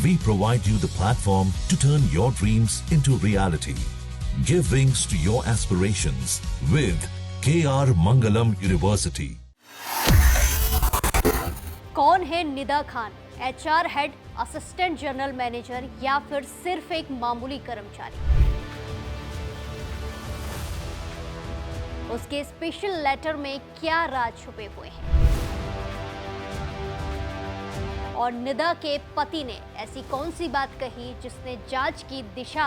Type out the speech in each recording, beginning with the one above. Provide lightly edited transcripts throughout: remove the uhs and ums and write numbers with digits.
We provide you the platform to turn your dreams into reality. Give wings to your aspirations with KR Mangalam University. कौन है Nida Khan? HR head, assistant general manager या फिर सिर्फ एक मामूली कर्मचारी? उसके स्पेशल लेटर में क्या राज छुपे हुए हैं? और निदा के पति ने ऐसी कौन सी बात कही जिसने जांच की दिशा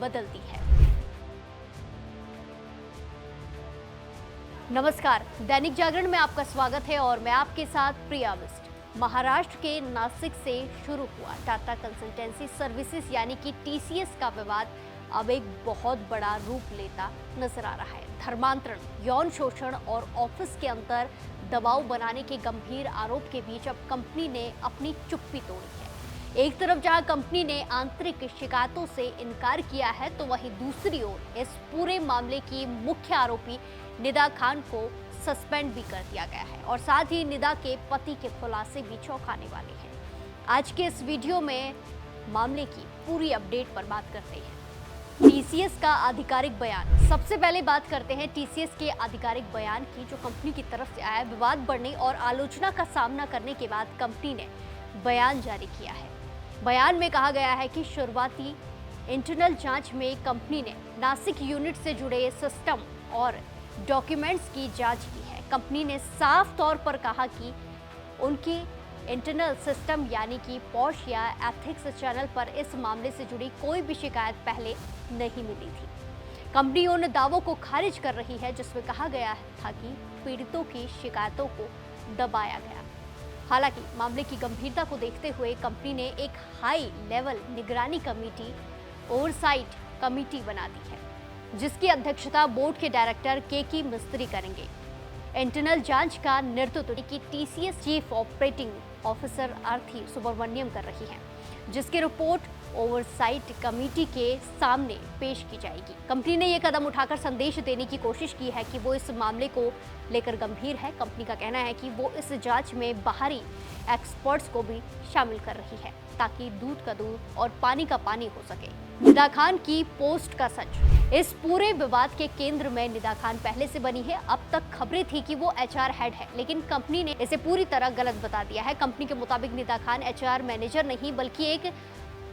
बदल दी है? नमस्कार, दैनिक जागरण में आपका स्वागत है और मैं आपके साथ प्रिया बिष्ट। महाराष्ट्र के नासिक से शुरू हुआ टाटा कंसल्टेंसी सर्विसेज यानी कि टीसीएस का विवाद अब एक बहुत बड़ा रूप लेता नजर आ रहा है। धर्मांतरण, यौन शोषण और ऑफिस के अंदर दबाव बनाने के गंभीर आरोप के बीच अब कंपनी ने अपनी चुप्पी तोड़ी है। एक तरफ जहां कंपनी ने आंतरिक शिकायतों से इनकार किया है, तो वहीं दूसरी ओर इस पूरे मामले की मुख्य आरोपी निदा खान को सस्पेंड भी कर दिया गया है और साथ ही निदा के पति के खुलासे भी चौंकाने वाले हैं। आज के इस वीडियो में मामले की पूरी अपडेट पर बात करते हैं। टीसीएस का आधिकारिक बयान। सबसे पहले बात करते हैं टीसीएस के आधिकारिक बयान की, जो कंपनी की तरफ से आया। विवाद बढ़ने और आलोचना का सामना करने के बाद कंपनी ने बयान जारी किया है। बयान में कहा गया है कि शुरुआती इंटरनल जांच में कंपनी ने नासिक यूनिट से जुड़े सिस्टम और डॉक्यूमेंट्स की जांच की है। कंपनी ने साफ तौर पर कहा कि उनके इंटरनल सिस्टम यानी कि पॉश या एथिक्स चैनल पर इस मामले से जुड़ी कोई भी शिकायत पहले नहीं मिली थी। कंपनी उन दावों को खारिज कर रही है जिसमें कहा गया था कि पीड़ितों की शिकायतों को दबाया गया। हालांकि मामले की गंभीरता को देखते हुए कंपनी ने एक हाई लेवल निगरानी कमेटी, ओवरसाइट कमेटी बना दी है, जिसकी अध्यक्षता बोर्ड के डायरेक्टर के मिस्त्री करेंगे। इंटरनल जांच का नेतृत्व की टीसीएस चीफ ऑपरेटिंग ऑफिसर आरती सुब्रमण्यम कर रही है, जिसकी रिपोर्ट ओवरसाइट कमेटी के सामने पेश की जाएगी। कंपनी ने यह कदम उठाकर संदेश देने की कोशिश की है कि वो इस मामले को लेकर गंभीर है। कंपनी का कहना है कि वो इस जांच में बाहरी एक्सपर्ट्स को भी शामिल कर रही है ताकि दूध का दूध और पानी का पानी हो सके। निदा खान की पोस्ट का सच। इस पूरे विवाद के केंद्र में निदा खान पहले से बनी है। अब तक खबरें थी कि वो एचआर हेड है, लेकिन कंपनी ने इसे पूरी तरह गलत बता दिया है। कंपनी के मुताबिक निदा खान एचआर मैनेजर नहीं बल्कि एक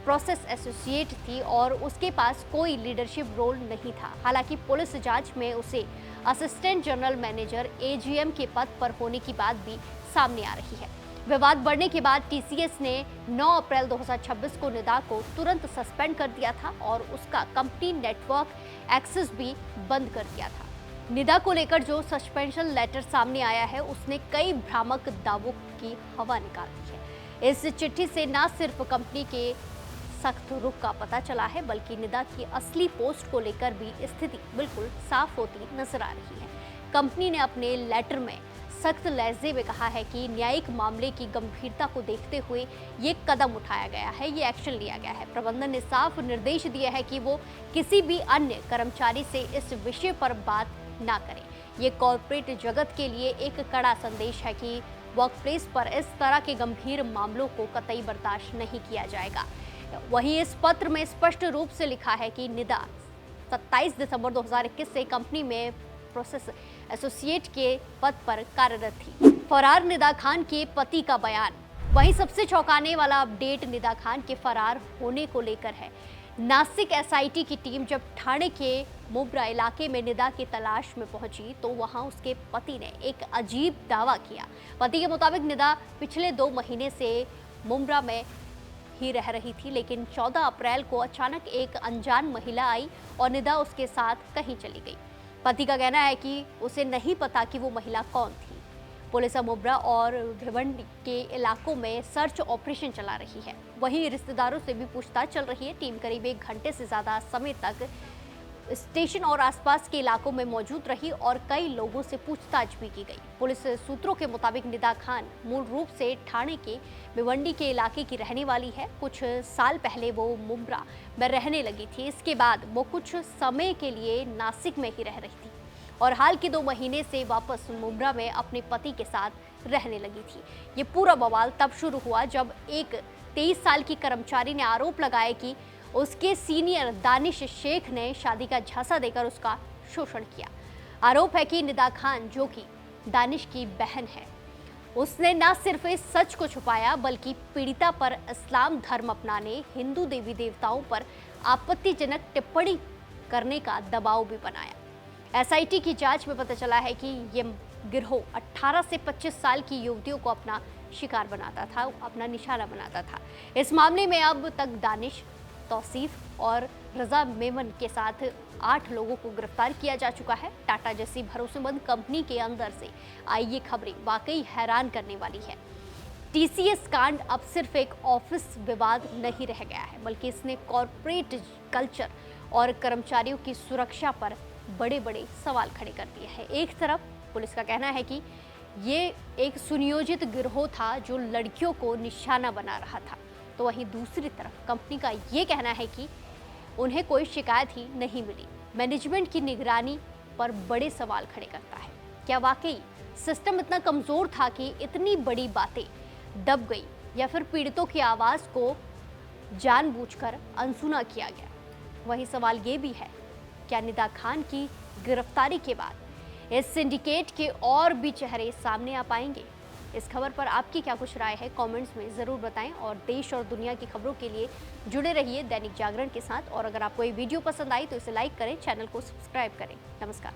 प्रोसेस एसोसिएट थी और उसके पास कोई लीडरशिप रोल नहीं था। हालांकि पुलिस जांच में उसे असिस्टेंट जनरल मैनेजर एजीएम के पद पर होने की बात भी सामने आ रही है। विवाद बढ़ने के बाद टीसीएस ने 9 अप्रैल 2026 को निदा को तुरंत सस्पेंड कर दिया था और उसका कंपनी नेटवर्क एक्सेस भी बंद कर दिया था। निदा को लेकर जो सस्पेंशन लेटर सामने आया है, उसने कई भ्रामक दावों की हवा निकाल दी है। इस चिट्ठी से न सिर्फ कंपनी के सख्त रुख का पता चला है, बल्कि निदा की असली पोस्ट को लेकर भी स्थिति बिल्कुल साफ होती नजर आ रही है। कंपनी ने अपने लेटर में सख्त लहजे में कहा है कि न्यायिक मामले की गंभीरता को देखते हुए ये कदम उठाया गया है, ये एक्शन लिया गया है। प्रबंधन ने साफ निर्देश दिया है कि वो किसी भी अन्य कर्मचारी से इस विषय पर बात ना करें। ये कॉर्पोरेट जगत के लिए एक कड़ा संदेश है कि वर्कप्लेस पर इस तरह के गंभीर मामलों को कतई बर्दाश्त नहीं किया जाएगा। वहीं इस पत्र में स्पष्ट रूप से लिखा है कि निदा 27 दिसंबर 2021 से कंपनी में प्रोसेस एसोसिएट के पद पर कार्यरत थी। फरार निदा खान के पति का बयान। वहीं सबसे चौंकाने वाला अपडेट निदा खान के फरार होने को लेकर है। नासिक एसआईटी की टीम जब ठाणे के मुब्रा इलाके में निदा की तलाश में पहुंची तो वहां उसके पति ने एक अजीब दावा किया। पति के मुताबिक निदा पिछले 2 महीने से मुब्रा में ही रह रही थी, लेकिन 14 अप्रैल को अचानक एक अनजान महिला आई और निदा उसके साथ कहीं चली गई। पति का कहना है कि उसे नहीं पता कि वो महिला कौन थी। पुलिस मुब्रा और भिवंडी के इलाकों में सर्च ऑपरेशन चला रही है। वहीं रिश्तेदारों से भी पूछताछ चल रही है। टीम करीब 1 घंटे से ज्यादा समय तक स्टेशन और आसपास के इलाकों में मौजूद रही और कई लोगों से पूछताछ भी की गई। पुलिस सूत्रों के मुताबिक निदा खान मूल रूप से ठाणे के भिवंडी के इलाके की रहने वाली है। कुछ साल पहले वो मुब्रा में रहने लगी थी। इसके बाद वो कुछ समय के लिए नासिक में ही रह रही थी और हाल के 2 महीने से वापस मुब्रा में अपने पति के साथ रहने लगी थी। ये पूरा बवाल तब शुरू हुआ जब एक 23 साल की कर्मचारी ने आरोप लगाया कि उसके सीनियर दानिश शेख ने शादी का झांसा देकर उसका शोषण किया। आरोप है कि निदा खान, जो कि दानिश की बहन है, उसने न सिर्फ इस सच को छुपाया बल्कि पीड़िता पर इस्लाम धर्म अपनाने, हिंदू देवी देवताओं पर आपत्तिजनक टिप्पणी करने का दबाव भी बनाया। एसआईटी की जांच में पता चला है कि ये गिरोह 18 से 25 साल की युवतियों को अपना शिकार बनाता था, अपना निशाना बनाता था। इस मामले में अब तक दानिश, तौसीफ और रजा मेमन के साथ 8 लोगों को गिरफ्तार किया जा चुका है। टाटा जैसी भरोसेमंद कंपनी के अंदर से आई ये खबरें वाकई हैरान करने वाली है। टीसीएस कांड अब सिर्फ एक ऑफिस विवाद नहीं रह गया है, बल्कि इसने कॉरपोरेट कल्चर और कर्मचारियों की सुरक्षा पर बड़े बड़े सवाल खड़े कर दिए हैं। एक तरफ पुलिस का कहना है कि ये एक सुनियोजित गिरोह था जो लड़कियों को निशाना बना रहा था, तो वहीं दूसरी तरफ कंपनी का ये कहना है कि उन्हें कोई शिकायत ही नहीं मिली। मैनेजमेंट की निगरानी पर बड़े सवाल खड़े करता है। क्या वाकई सिस्टम इतना कमजोर था कि इतनी बड़ी बातें दब गई, या फिर पीड़ितों की आवाज को जानबूझकर अनसुना किया गया? वही सवाल ये भी है, क्या निदा खान की गिरफ्तारी के बाद इस सिंडिकेट के और भी चेहरे सामने आ पाएंगे? इस खबर पर आपकी क्या कुछ राय है, कमेंट्स में ज़रूर बताएं। और देश और दुनिया की खबरों के लिए जुड़े रहिए दैनिक जागरण के साथ। और अगर आपको ये वीडियो पसंद आई तो इसे लाइक करें, चैनल को सब्सक्राइब करें। नमस्कार।